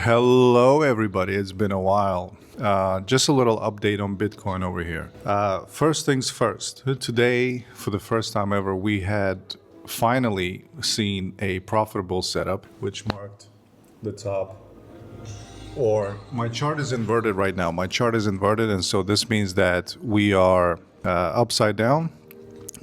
Hello, everybody. It's been a while. Just a little update on Bitcoin over here. First things first. Today, for the first time ever, we had finally seen a profitable setup, which marked the top. Or my chart is inverted right now. My chart is inverted, and so this means that we are upside down.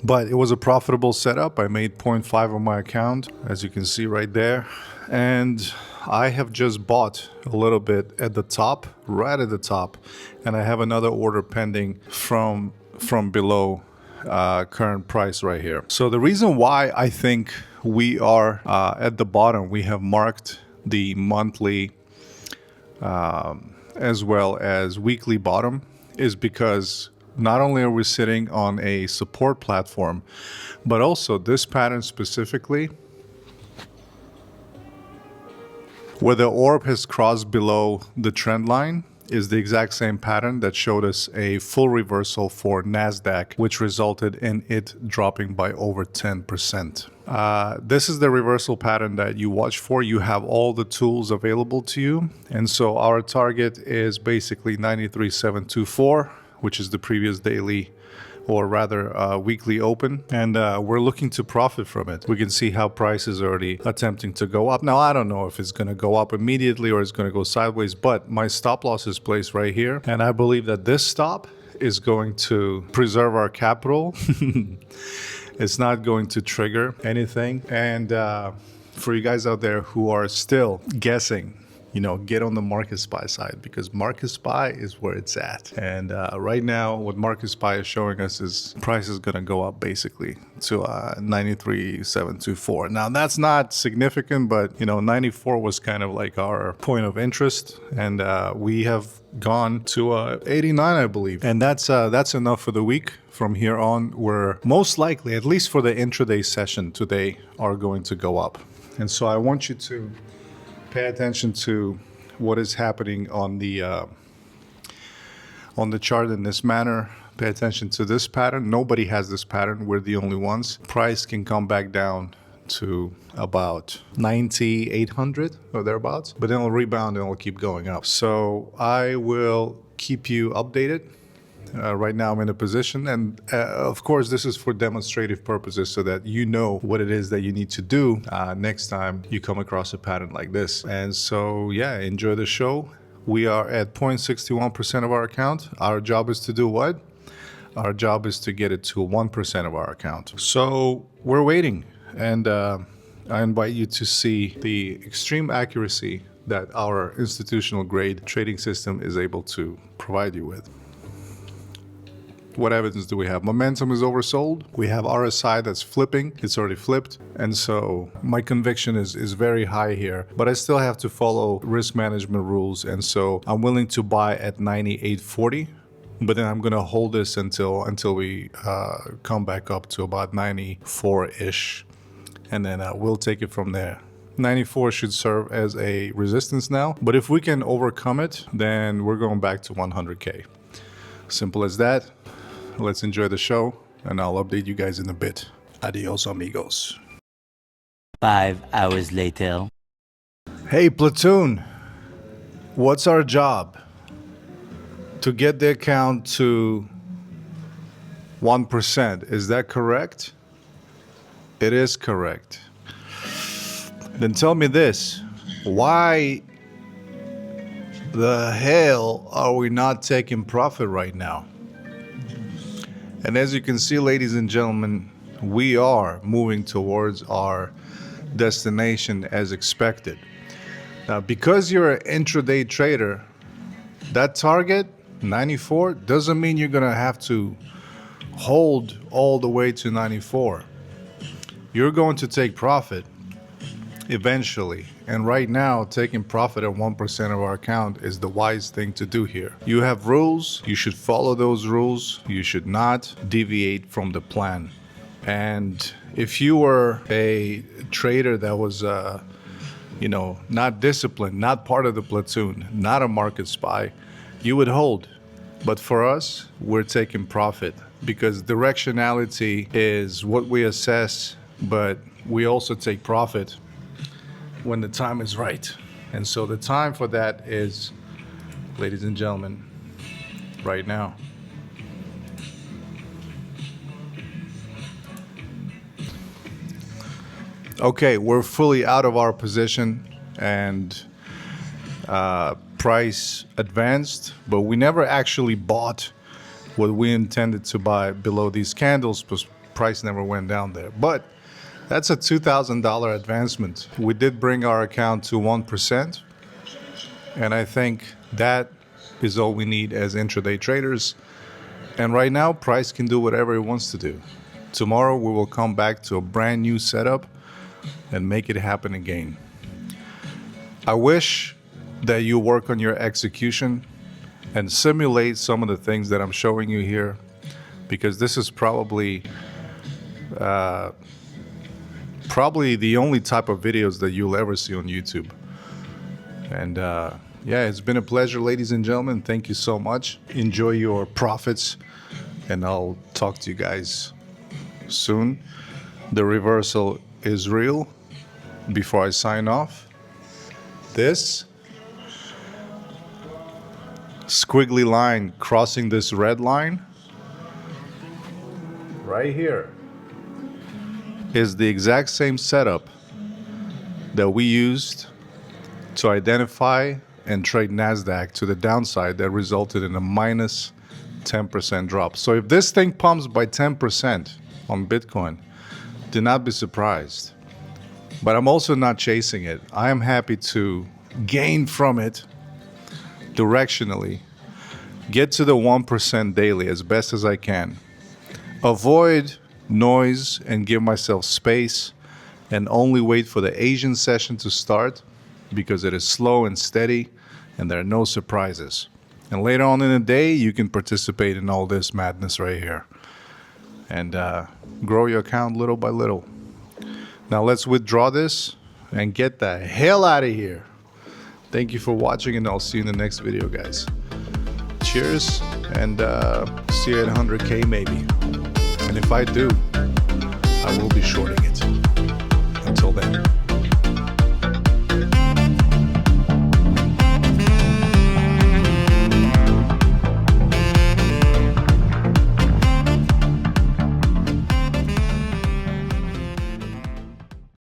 But it was a profitable setup. I made 0.5 on my account, as you can see right there. And I have just bought a little bit at the top, right at the top. And I have another order pending from below current price right here. So the reason why I think we are at the bottom, we have marked the monthly as well as weekly bottom, is because not only are we sitting on a support platform, but also this pattern specifically, where the orb has crossed below the trend line, is the exact same pattern that showed us a full reversal for NASDAQ, which resulted in it dropping by over 10%. This is the reversal pattern that you watch for. You have all the tools available to you. And so our target is basically 93,724, which is the previous daily, or rather weekly open, and we're looking to profit from it. We can see how price is already attempting to go up. Now, I don't know if it's going to go up immediately or it's going to go sideways, but my stop loss is placed right here, and I believe that this stop is going to preserve our capital. It's not going to trigger anything. And for you guys out there who are still guessing, get on the MarketSpy side, because MarketSpy is where it's at. And right now, what MarketSpy is showing us is price is going to go up basically to 93,724. Now, that's not significant, but 94 was kind of like our point of interest, and we have gone to 89, I believe, and that's enough for the week. From here on, we're most likely, at least for the intraday session today, are going to go up. And so I want you to pay attention to what is happening on the chart in this manner. Pay attention to this pattern. Nobody has this pattern. We're the only ones. Price can come back down to about 9,800 or thereabouts, but then it'll rebound and it'll keep going up. So I will keep you updated. Right now I'm in a position, and of course this is for demonstrative purposes so that you know what it is that you need to do next time you come across a pattern like this. And so yeah, enjoy the show. We are at 0.61% of our account. Our job is to do what? Our job is to get it to 1% of our account. So we're waiting, and I invite you to see the extreme accuracy that our institutional grade trading system is able to provide you with. What evidence do we have? Momentum is oversold. We have RSI that's flipping. It's already flipped. And so my conviction is very high here, but I still have to follow risk management rules. And so I'm willing to buy at 98.40, but then I'm going to hold this until we come back up to about 94-ish. And then we'll take it from there. 94 should serve as a resistance now. But if we can overcome it, then we're going back to 100K. Simple as that. Let's enjoy the show, and I'll update you guys in a bit. Adios, amigos. 5 hours later. Hey, platoon. What's our job? To get the account to 1%. Is that correct? It is correct. Then tell me this. Why the hell are we not taking profit right now? And as you can see, ladies and gentlemen, we are moving towards our destination as expected. Now, because you're an intraday trader, that target, 94, doesn't mean you're going to have to hold all the way to 94. You're going to take profit eventually. And right now, taking profit at 1% of our account is the wise thing to do here. You have rules. You should follow those rules. You should not deviate from the plan. And if you were a trader that was, not disciplined, not part of the platoon, not a market spy, you would hold. But for us, we're taking profit because directionality is what we assess, but we also take profit when the time is right. And so the time for that is, ladies and gentlemen, right now. Okay, we're fully out of our position and price advanced, but we never actually bought what we intended to buy below these candles because price never went down there. But that's a $2,000 advancement. We did bring our account to 1%, and I think that is all we need as intraday traders. And right now, price can do whatever it wants to do. Tomorrow, we will come back to a brand new setup and make it happen again. I wish that you work on your execution and simulate some of the things that I'm showing you here, because this is probably the only type of videos that you'll ever see on YouTube. And yeah, it's been a pleasure, ladies and gentlemen. Thank you so much. Enjoy your profits, and I'll talk to you guys soon. The reversal is real. Before I sign off, this squiggly line crossing this red line right here is the exact same setup that we used to identify and trade NASDAQ to the downside that resulted in a minus 10% drop. So if this thing pumps by 10% on Bitcoin, do not be surprised. But I'm also not chasing it. I am happy to gain from it directionally, get to the 1% daily as best as I can, avoid noise and give myself space, and only wait for the Asian session to start because it is slow and steady and there are no surprises. And later on in the day, you can participate in all this madness right here and grow your account little by little. Now let's withdraw this and get the hell out of here. Thank you for watching, and I'll see you in the next video, guys. Cheers, and see you at 100K maybe. And if I do, I will be shorting it. Until then.